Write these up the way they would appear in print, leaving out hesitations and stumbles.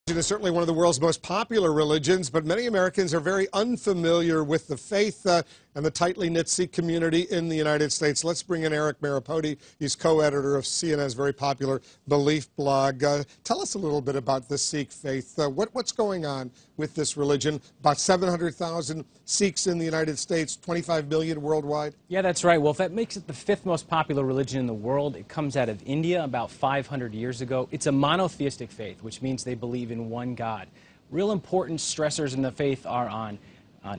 Is certainly one of the world's most popular religions, but many Americans are very unfamiliar with the faith and the tightly knit Sikh community in the United States. Let's bring in Eric Maripodi. He's co-editor of CNN's very popular Belief blog. Tell us a little bit about the Sikh faith. What's going on with this religion? About 700,000 Sikhs in the United States, 25 million worldwide? Yeah, that's right. Well, if that makes it the fifth most popular religion in the world, it comes out of India about 500 years ago. It's a monotheistic faith, which means they believe in one God. Real important stressors in the faith are on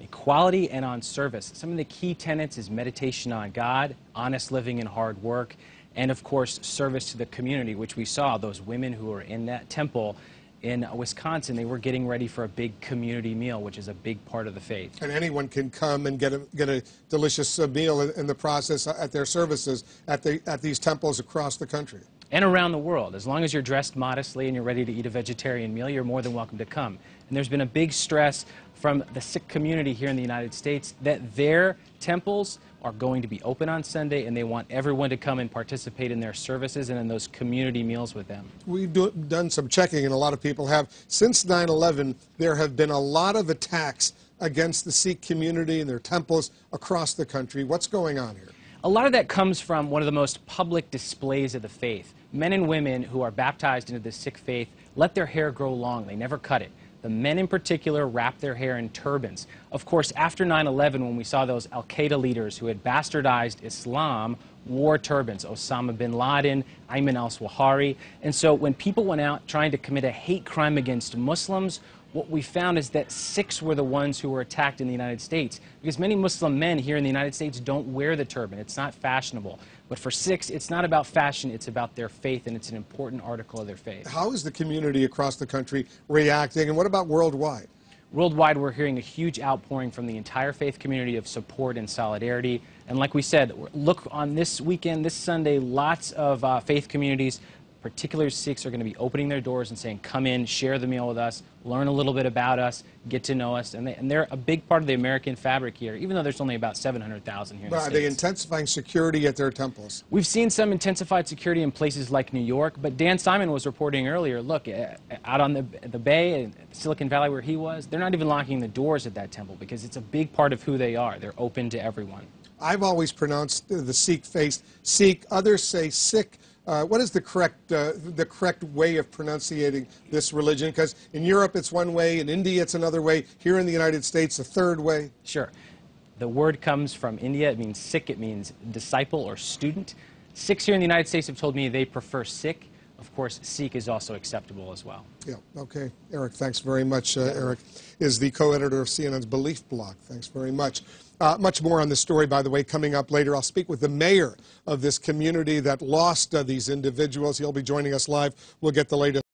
equality and on service. Some of the key tenets is meditation on God, honest living and hard work, and of course service to the community, which we saw those women who were in that temple in Wisconsin. They were getting ready for a big community meal, which is a big part of the faith. And anyone can come and get a delicious meal in the process at their services at these temples across the country. And around the world. As long as you're dressed modestly and you're ready to eat a vegetarian meal, you're more than welcome to come. And there's been a big stress from the Sikh community here in the United States that their temples are going to be open on Sunday, and they want everyone to come and participate in their services and in those community meals with them. We've done some checking, and a lot of people have. Since 9/11, there have been a lot of attacks against the Sikh community and their temples across the country. What's going on here? A lot of that comes from one of the most public displays of the faith. Men and women who are baptized into the Sikh faith let their hair grow long. They never cut it. The men in particular wrap their hair in turbans. Of course, after 9/11, when we saw those al-Qaeda leaders who had bastardized Islam, wore turbans, Osama bin Laden, Ayman al-Zawahiri. And so when people went out trying to commit a hate crime against Muslims, what we found is that Sikhs were the ones who were attacked in the United States, because many Muslim men here in the United States don't wear the turban. It's not fashionable. But for Sikhs, it's not about fashion, it's about their faith, and it's an important article of their faith. How is the community across the country reacting, and what about worldwide? Worldwide, we're hearing a huge outpouring from the entire faith community of support and solidarity. And like we said, look on this weekend, this Sunday, lots of faith communities, particularly Sikhs, are going to be opening their doors and saying, come in, share the meal with us, learn a little bit about us, get to know us. And they're a big part of the American fabric here, even though there's only about 700,000 here in the States. Are they intensifying security at their temples? We've seen some intensified security in places like New York, but Dan Simon was reporting earlier, look, out on the Bay, in Silicon Valley where he was, they're not even locking the doors at that temple because it's a big part of who they are. They're open to everyone. I've always pronounced the Sikh faith Sikh. Others say Sikh. What is the correct way of pronunciating this religion? Because in Europe it's one way, in India it's another way, here in the United States a third way. Sure. The word comes from India. It means Sikh. It means disciple or student. Sikhs here in the United States have told me they prefer Sikh. Of course, Sikh is also acceptable as well. Yeah, okay. Eric, thanks very much. Eric is the co-editor of CNN's Belief blog. Thanks very much. Much more on this story, by the way, coming up later. I'll speak with the mayor of this community that lost these individuals. He'll be joining us live. We'll get the latest.